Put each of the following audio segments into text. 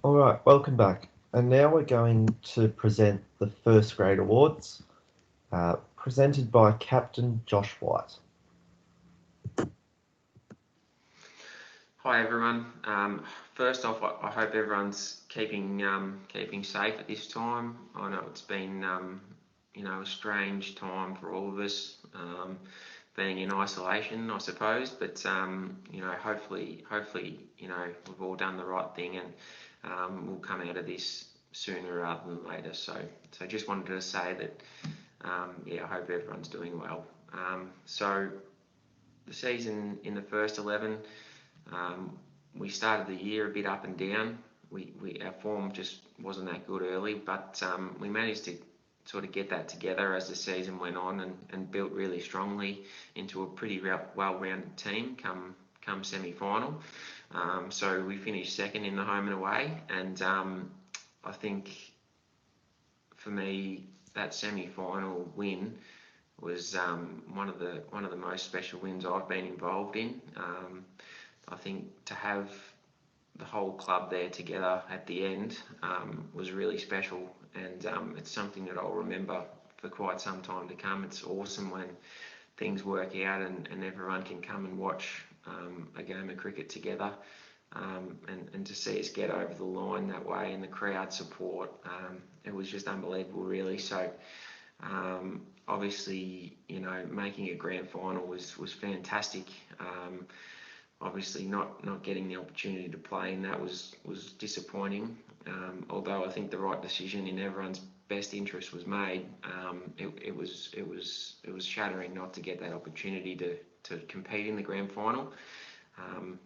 All right, welcome back. And now we're going to present the first grade awards, presented by Captain Josh White. Hi everyone. First off, I hope everyone's keeping safe at this time. I know it's been a strange time for all of us, being in isolation, I suppose. But hopefully, we've all done the right thing, and we'll come out of this sooner rather than later. So just wanted to say that, I hope everyone's doing well. So the season in the first 11. Um, we started the year a bit up and down. Our form just wasn't that good early, but we managed to sort of get that together as the season went on, and built really strongly into a pretty well-rounded team come semi-final. So we finished second in the home and away, and I think for me that semi-final win was one of the most special wins I've been involved in. I think to have the whole club there together at the end was really special, and it's something that I'll remember for quite some time to come. It's awesome when things work out, and everyone can come and watch a game of cricket together, and to see us get over the line that way, and the crowd support, it was just unbelievable, really. So obviously, making a grand final was fantastic. Obviously, not getting the opportunity to play in that was disappointing. Although I think the right decision in everyone's best interest was made, it was shattering not to get that opportunity to compete in the grand final. Um,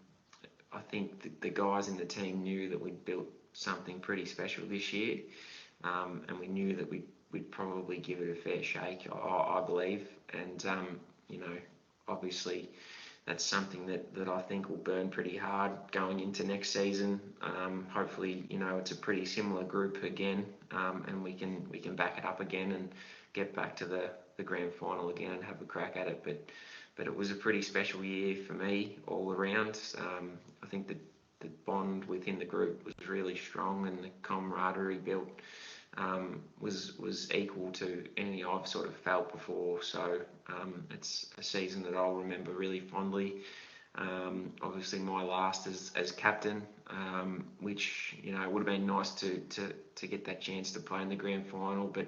I think the guys in the team knew that we'd built something pretty special this year, and we knew that we'd probably give it a fair shake, I believe. And obviously that's something that I think will burn pretty hard going into next season. Hopefully, it's a pretty similar group again, and we can back it up again and get back to the grand final again and have a crack at it. But it was a pretty special year for me all around. I think the bond within the group was really strong, and the camaraderie built was equal to any I've sort of felt before. So it's a season that I'll remember really fondly. Obviously, my last as captain, which it would have been nice to get that chance to play in the grand final, but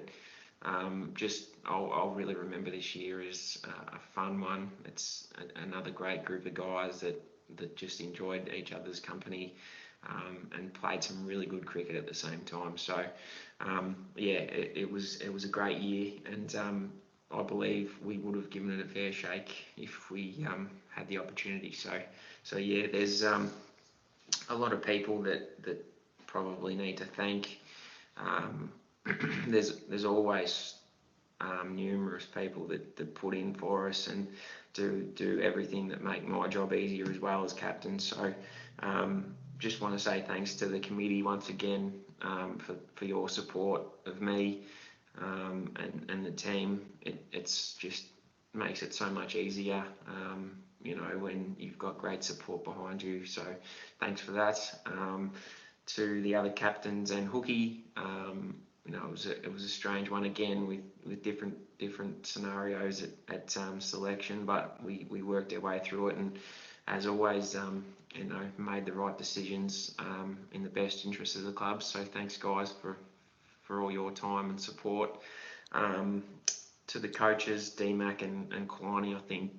just I'll really remember this year as a fun one. It's another great group of guys that just enjoyed each other's company, and played some really good cricket at the same time. So it was a great year, and I believe we would have given it a fair shake if we had the opportunity. So yeah, there's a lot of people that probably need to thank. Um, there's always numerous people that put in for us and do everything that make my job easier as well as captain. So just want to say thanks to the committee once again, for your support of me, and the team. It's just makes it so much easier, when you've got great support behind you. So thanks for that. To the other captains and Hookie, it was a strange one again with different scenarios at selection, but we worked our way through it, and as always, made the right decisions in the best interest of the club. So thanks, guys, for all your time and support. Um, to the coaches, DMAC and Kwani, I think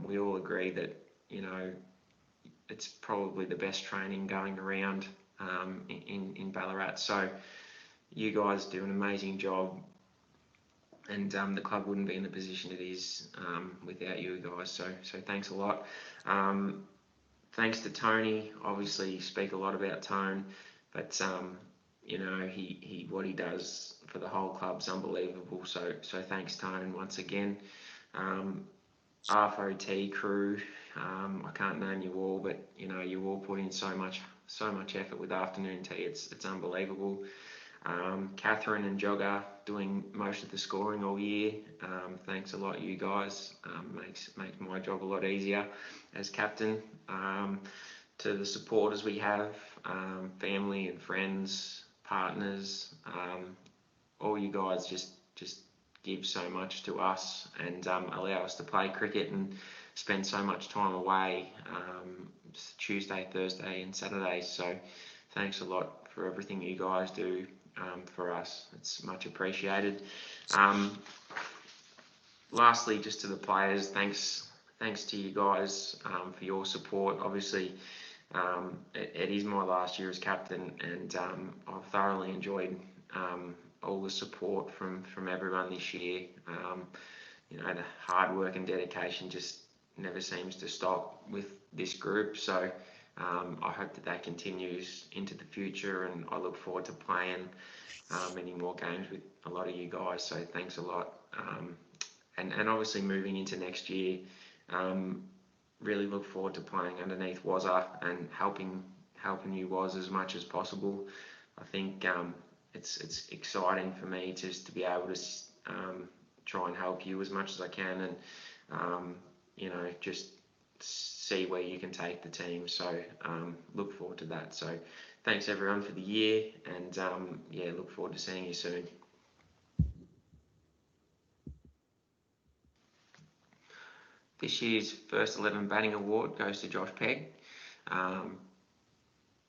we all agree that it's probably the best training going around in Ballarat. So you guys do an amazing job, and the club wouldn't be in the position it is without you guys. So thanks a lot. Um, Thanks to Tony. Obviously, speak a lot about Tone, but he what he does for the whole club's unbelievable. So thanks, Tone, once again. Um, RFOT crew. I can't name you all, but you all put in so much effort with afternoon tea. It's unbelievable. Catherine and Jogger doing most of the scoring all year. Thanks a lot, you guys. Makes my job a lot easier as captain. to the supporters we have, family and friends, partners, all you guys just give so much to us and allow us to play cricket and spend so much time away, Tuesday, Thursday and Saturdays. So thanks a lot for everything you guys do for us. It's much appreciated. Lastly, just to the players, thanks to you guys for your support. Obviously, it is my last year as captain, and I've thoroughly enjoyed all the support from everyone this year. The hard work and dedication just never seems to stop with this group. So I hope that continues into the future, and I look forward to playing many more games with a lot of you guys. So thanks a lot. And obviously moving into next year, really look forward to playing underneath Wazza and helping you Waz as much as possible. I think it's exciting for me just to be able to try and help you as much as I can, and just see where you can take the team. So look forward to that. So thanks everyone for the year, and look forward to seeing you soon. This year's first 11 batting award goes to Josh Pegg.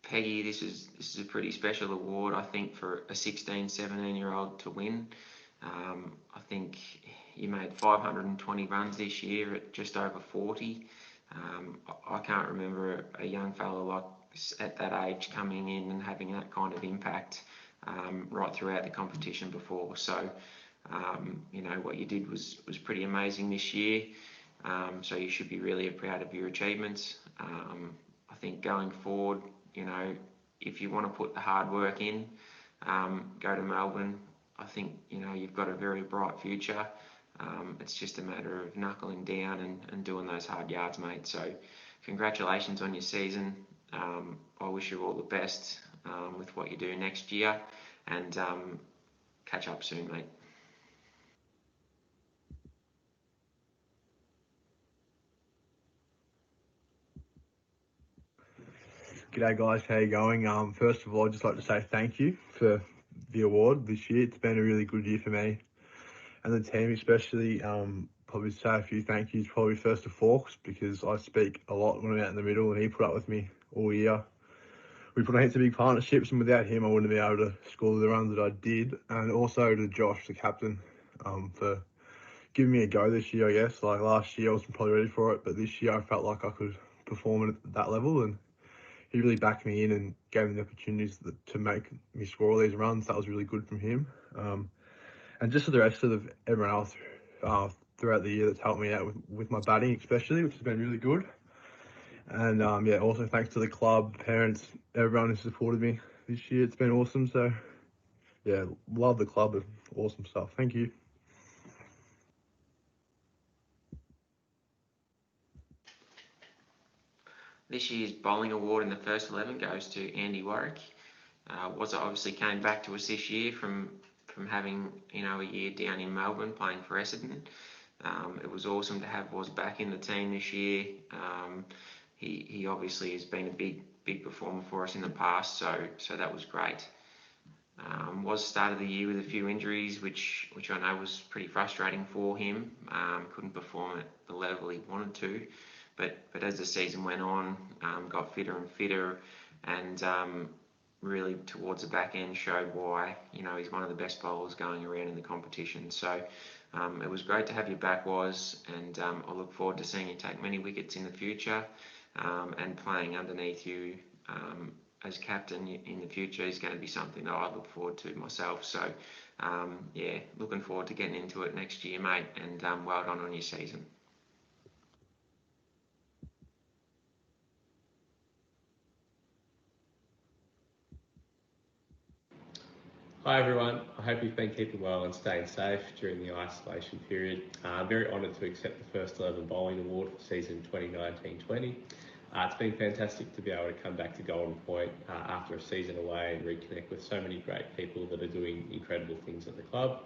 Peggy, this is a pretty special award, I think, for a 16, 17-year-old to win. I think you made 520 runs this year at just over 40. I can't remember a young fellow like at that age coming in and having that kind of impact right throughout the competition before. So, what you did was pretty amazing this year. So you should be really proud of your achievements. I think going forward, if you want to put the hard work in, go to Melbourne. I think, you've got a very bright future. It's just a matter of knuckling down and doing those hard yards, mate. So congratulations on your season. I wish you all the best with what you do next year, and catch up soon, mate. G'day guys, how you going? First of all, I'd just like to say thank you for the award this year. It's been a really good year for me and the team especially. Probably say a few thank yous, probably first to Forks, because I speak a lot when I'm out in the middle and he put up with me all year. We put heaps of big partnerships, and without him I wouldn't be able to score the runs that I did. And also to Josh, the captain, for giving me a go this year, I guess. Like last year I wasn't probably ready for it, but this year I felt like I could perform at that level, and he really backed me in and gave me the opportunities to make me score all these runs. That was really good from him. And just to the rest of everyone else throughout the year that's helped me out with my batting especially, which has been really good. And also thanks to the club, parents, everyone who supported me this year. It's been awesome. So yeah, love the club. Awesome stuff. Thank you. This year's bowling award in the first 11 goes to Andy Warwick. Wazza obviously came back to us this year from having a year down in Melbourne playing for Essendon. It was awesome to have Waz back in the team this year. He obviously has been a big performer for us in the past, so that was great. Waz started the year with a few injuries, which I know was pretty frustrating for him. Couldn't perform at the level he wanted to. But as the season went on, got fitter and fitter, and really towards the back end showed why he's one of the best bowlers going around in the competition. So it was great to have you back, Waz, and I look forward to seeing you take many wickets in the future, and playing underneath you as captain in the future is going to be something that I look forward to myself. So looking forward to getting into it next year, mate, and well done on your season. Hi everyone, I hope you've been keeping well and staying safe during the isolation period. I'm very honoured to accept the First 11 Bowling Award for season 2019-20. It's been fantastic to be able to come back to Golden Point after a season away and reconnect with so many great people that are doing incredible things at the club.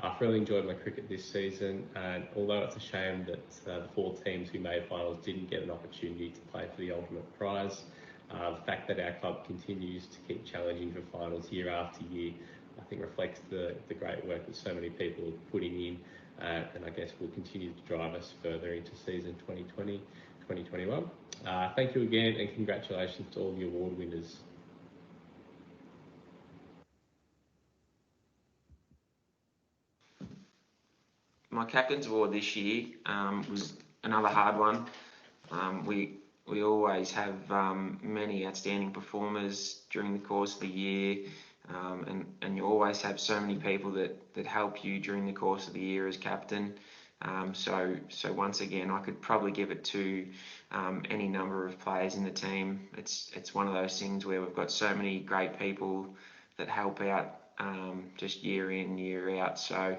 I've really enjoyed my cricket this season, and although it's a shame that the 4 teams who made finals didn't get an opportunity to play for the ultimate prize, the fact that our club continues to keep challenging for finals year after year, I think reflects the great work that so many people are putting in, and I guess will continue to drive us further into season 2020-2021. Thank you again, and congratulations to all the award winners. My captain's award this year was another hard one. We always have many outstanding performers during the course of the year, and you always have so many people that help you during the course of the year as captain. So once again, I could probably give it to any number of players in the team. It's one of those things where we've got so many great people that help out just year in, year out. So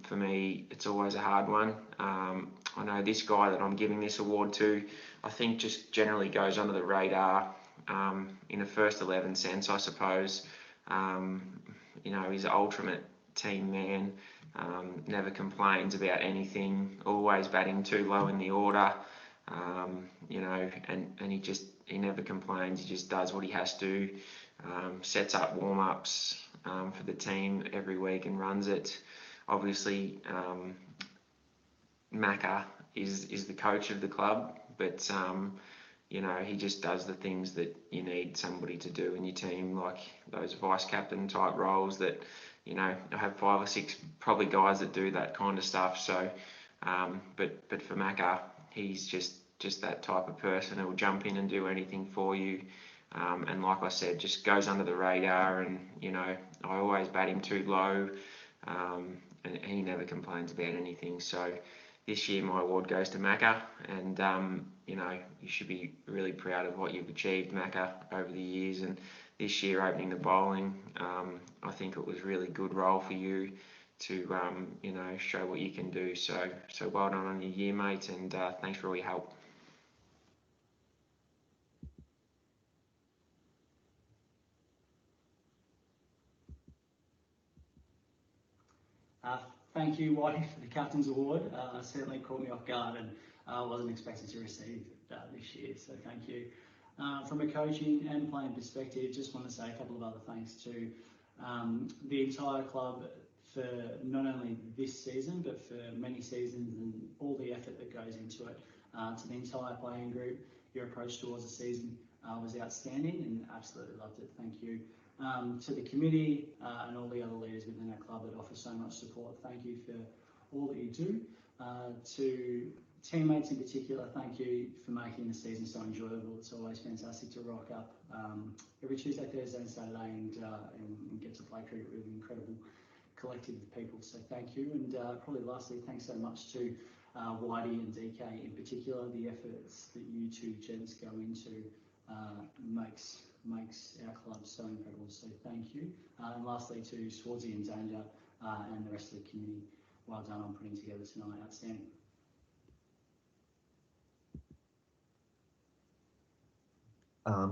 for me, it's always a hard one. I know this guy that I'm giving this award to, I think just generally goes under the radar in a first 11 sense, I suppose. He's an ultimate team man, never complains about anything, always batting too low in the order, and he never complains, he just does what he has to, sets up warm-ups for the team every week and runs it. Obviously, Macca is the coach of the club, but he just does the things that you need somebody to do in your team, like those vice captain type roles that, I have 5 or 6 probably guys that do that kind of stuff. So, but for Macca, he's just that type of person who will jump in and do anything for you. And like I said, just goes under the radar, and, I always bat him too low. And he never complains about anything. So this year my award goes to Macca, and you should be really proud of what you've achieved, Macca, over the years. And this year opening the bowling, I think it was a really good role for you to show what you can do. So well done on your year, mate, and thanks for all your help. Thank you, Whitey, for the Captain's Award. Certainly caught me off guard, and I wasn't expecting to receive that this year, so thank you. From a coaching and playing perspective, just want to say a couple of other thanks to the entire club for not only this season, but for many seasons and all the effort that goes into it. To the entire playing group, your approach towards the season was outstanding, and absolutely loved it. Thank you. To the committee and all the other leaders within our club that offer so much support, thank you for all that you do. To teammates in particular, thank you for making the season so enjoyable. It's always fantastic to rock up every Tuesday, Thursday and Saturday and get to play cricket with an incredible collective of people. So thank you. And probably lastly, thanks so much to Whitey and DK in particular. The efforts that you two gents go into makes our club so incredible, so thank you. And lastly to Swarzy and Danger and the rest of the committee, well done on putting together tonight, outstanding.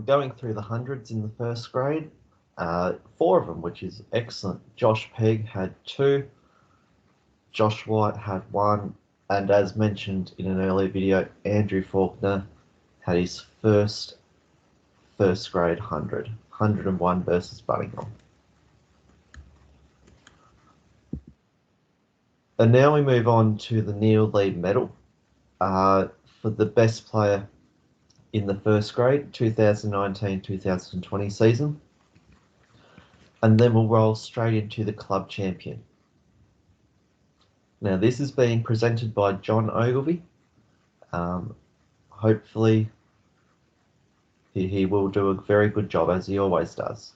Going through the hundreds in the first grade, 4 of them, which is excellent. Josh Pegg had 2, Josh White had 1, and as mentioned in an earlier video, Andrew Faulkner had his first grade 101 versus Bunningham. And now we move on to the Neil Lee Medal for the best player in the first grade, 2019-2020 season. And then we'll roll straight into the club champion. Now this is being presented by John Ogilvie. Hopefully he will do a very good job, as he always does.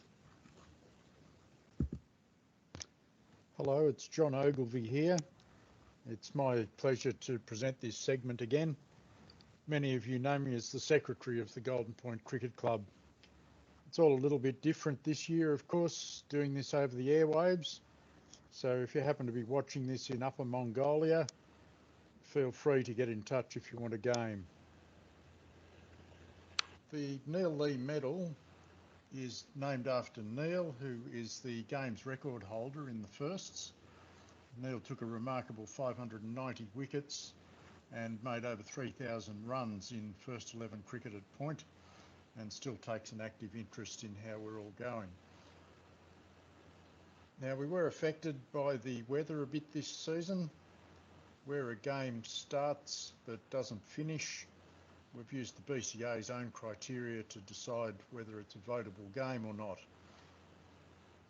Hello, it's John Ogilvie here. It's my pleasure to present this segment again. Many of you know me as the secretary of the Golden Point Cricket Club. It's all a little bit different this year, of course, doing this over the airwaves. So if you happen to be watching this in Upper Mongolia, feel free to get in touch if you want a game. The Neil Lee Medal is named after Neil, who is the game's record holder in the firsts. Neil took a remarkable 590 wickets and made over 3,000 runs in first 11 cricket at point, and still takes an active interest in how we're all going. Now, we were affected by the weather a bit this season. Where a game starts but doesn't finish, we've used the BCA's own criteria to decide whether it's a votable game or not.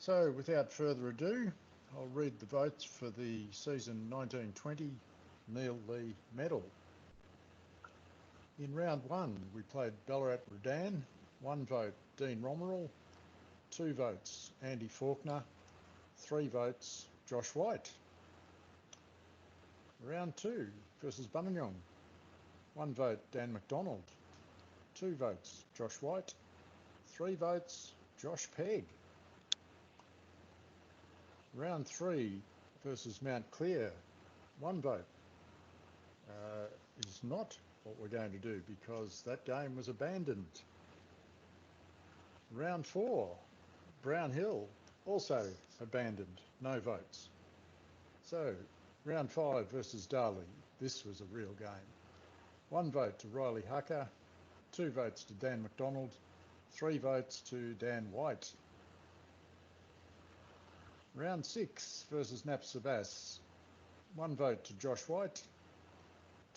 So, without further ado, I'll read the votes for the season 1920 Neil Lee medal. In round 1, we played Ballarat Redan. 1 vote, Dean Romerall. 2 votes, Andy Faulkner. 3 votes, Josh White. Round 2 versus Buninyong. 1 vote, Dan McDonald. 2 votes, Josh White. 3 votes, Josh Pegg. Round 3 versus Mount Clear. 1 vote is not what we're going to do because that game was abandoned. Round 4, Brown Hill, also abandoned, no votes. So, round 5 versus Darley, this was a real game. 1 vote to Riley Hucker, 2 votes to Dan McDonald, 3 votes to Dan White. Round 6 versus Nap Sabas, 1 vote to Josh White,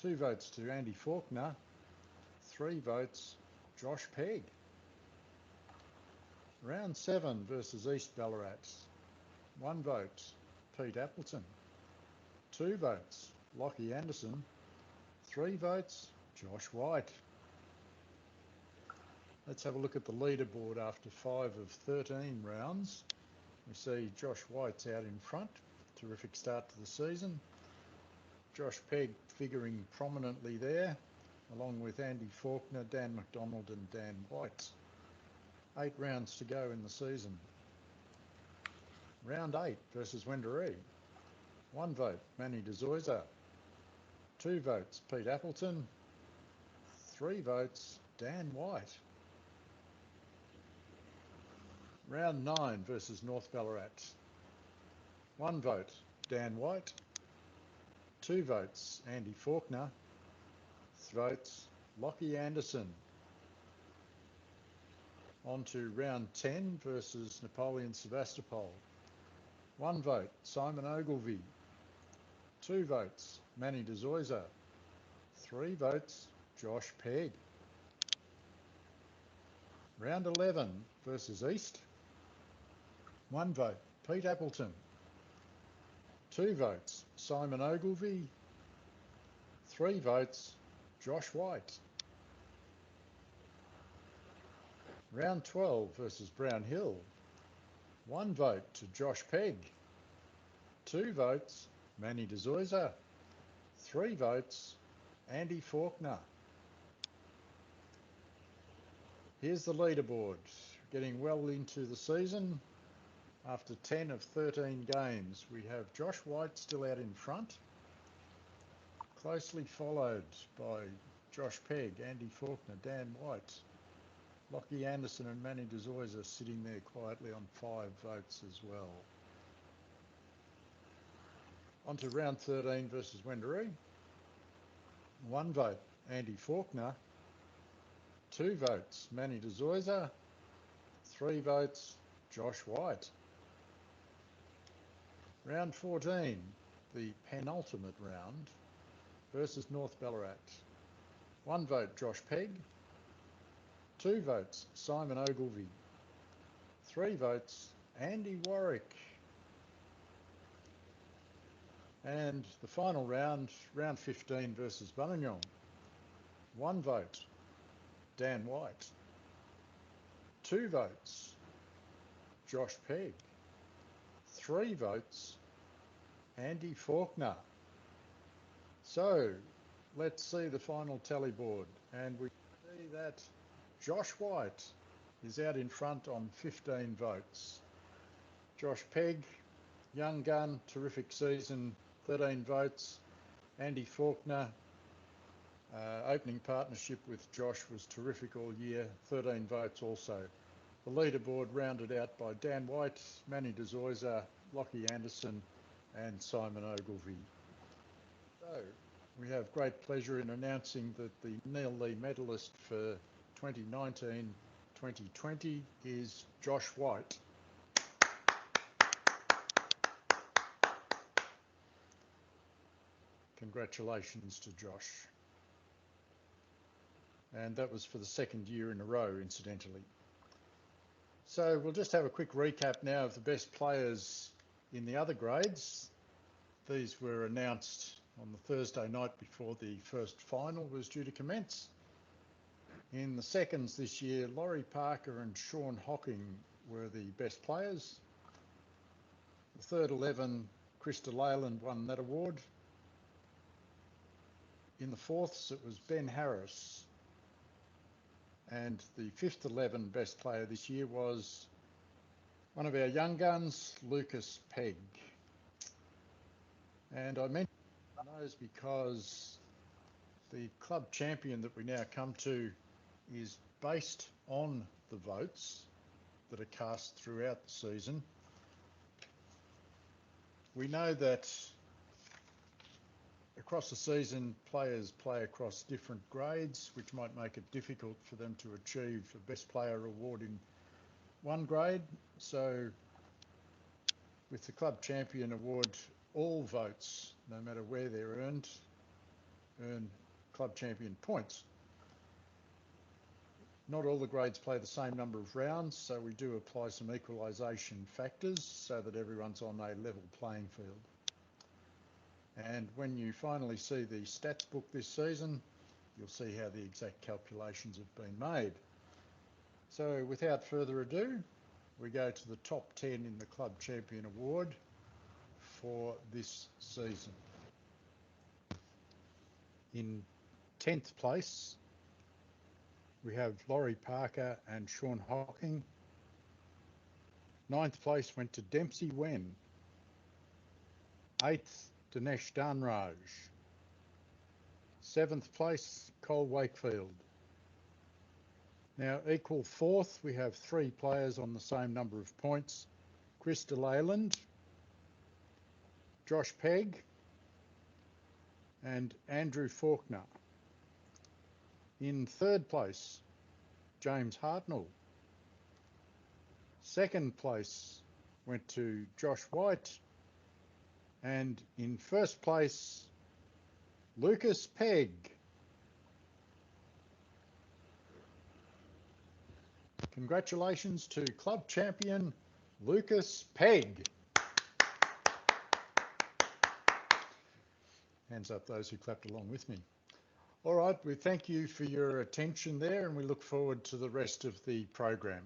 2 votes to Andy Faulkner, 3 votes Josh Pegg. Round 7 versus East Ballarat, 1 vote Pete Appleton, 2 votes Lockie Anderson, 3 votes Josh White. Let's have a look at the leaderboard after 5 of 13 rounds. We see Josh White's out in front, terrific start to the season. Josh Pegg figuring prominently there, along with Andy Faulkner, Dan McDonald and Dan White. 8 rounds to go in the season. Round 8 versus Wendouree. 1 vote, Manny de Zoysa. 2 votes, Pete Appleton. 3 votes, Dan White. Round 9 versus North Ballarat. 1 vote, Dan White. 2 votes, Andy Faulkner. 3 votes, Lockie Anderson. On to round 10 versus Napoleon Sevastopol. 1 vote, Simon Ogilvie. 2 votes, Manny de Zoysa. 3 votes, Josh Pegg. Round 11 versus East. 1 vote, Pete Appleton. 2 votes, Simon Ogilvie. 3 votes, Josh White. Round 12 versus Brown Hill. 1 vote to Josh Pegg. 2 votes, Manny de Zoysa. 3 votes, Andy Faulkner. Here's the leaderboard, getting well into the season. After 10 of 13 games, we have Josh White still out in front, closely followed by Josh Pegg, Andy Faulkner, Dan White, Lockie Anderson and Manny de Zoysa sitting there quietly on 5 votes as well. On to round 13 versus Wendouree. 1 vote, Andy Faulkner. 2 votes, Manny de Zoysa. 3 votes, Josh White. Round 14, the penultimate round, versus North Ballarat. 1 vote, Josh Pegg. 2 votes, Simon Ogilvie. 3 votes, Andy Warwick. And the final round, round 15 versus Buninyong. 1 vote, Dan White. 2 votes, Josh Pegg. 3 votes, Andy Faulkner. So, let's see the final tally board. And we see that Josh White is out in front on 15 votes. Josh Pegg, young gun, terrific season, 13 votes. Andy Faulkner, opening partnership with Josh was terrific all year, 13 votes also. The leaderboard rounded out by Dan White, Manny de Zoysa, Lockie Anderson, and Simon Ogilvie. So we have great pleasure in announcing that the Neil Lee medalist for 2019-2020 is Josh White. Congratulations to Josh. And that was for the second year in a row, incidentally. So we'll just have a quick recap now of the best players in the other grades. These were announced on the Thursday night before the first final was due to commence. In the seconds this year, Laurie Parker and Sean Hocking were the best players. The third 11, Krista Leyland won that award. In the fourths, it was Ben Harris. And the fifth 11 best player this year was one of our young guns, Lucas Pegg. And I mention those because the club champion that we now come to is based on the votes that are cast throughout the season. We know that across the season, players play across different grades, which might make it difficult for them to achieve a Best Player award in one grade. So with the Club Champion Award, all votes, no matter where they're earned, earn Club Champion points. Not all the grades play the same number of rounds, so we do apply some equalisation factors so that everyone's on a level playing field. And when you finally see the stats book this season, you'll see how the exact calculations have been made. So without further ado, we go to the top 10 in the Club Champion Award for this season. In 10th place, we have Laurie Parker and Sean Hocking. 9th place went to Dempsey Wen. 8th, Dinesh Danraj. 7th place, Cole Wakefield. Now, equal 4th, we have 3 players on the same number of points. Krista Leyland, Josh Pegg, and Andrew Faulkner. In 3rd place, James Hartnell. 2nd place went to Josh White. And in 1st place, Lucas Pegg. Congratulations to club champion Lucas Pegg. Hands up those who clapped along with me. All right, we thank you for your attention there, and we look forward to the rest of the program.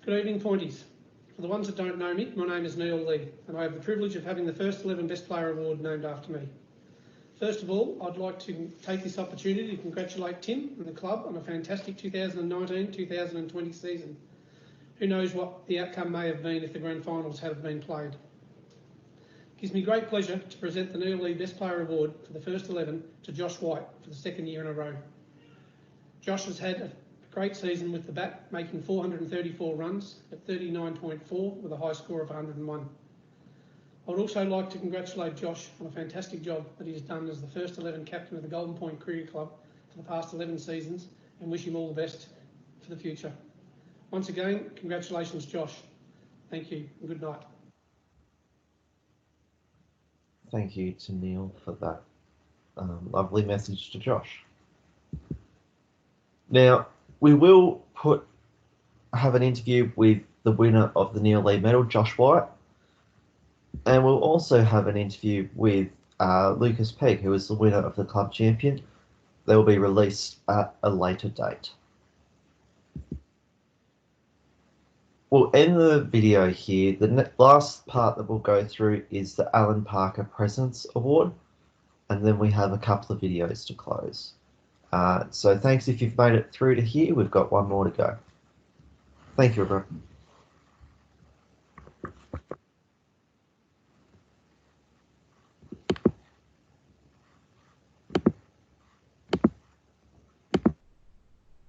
Good evening, Pointies. For the ones that don't know me, my name is Neil Lee, and I have the privilege of having the first 11 Best Player Award named after me. First of all, I'd like to take this opportunity to congratulate Tim and the club on a fantastic 2019-2020 season. Who knows what the outcome may have been if the grand finals had been played. It gives me great pleasure to present the Neil Lee Best Player Award for the first 11 to Josh White for the second year in a row. Josh has had a great season with the bat, making 434 runs at 39.4 with a high score of 101. I would also like to congratulate Josh on a fantastic job that he's done as the first 11 captain of the Golden Point Cricket Club for the past 11 seasons, and wish him all the best for the future. Once again, congratulations, Josh. Thank you and good night. Thank you to Neil for that lovely message to Josh. Now, we will have an interview with the winner of the Neil Lee medal, Josh White, and we'll also have an interview with Lucas Pegg, who is the winner of the club champion. They will be released at a later date. We'll end the video here. The last part that we'll go through is the Alan Parker President's Award, and then we have a couple of videos to close. So thanks if you've made it through to here. We've got one more to go. Thank you, everyone.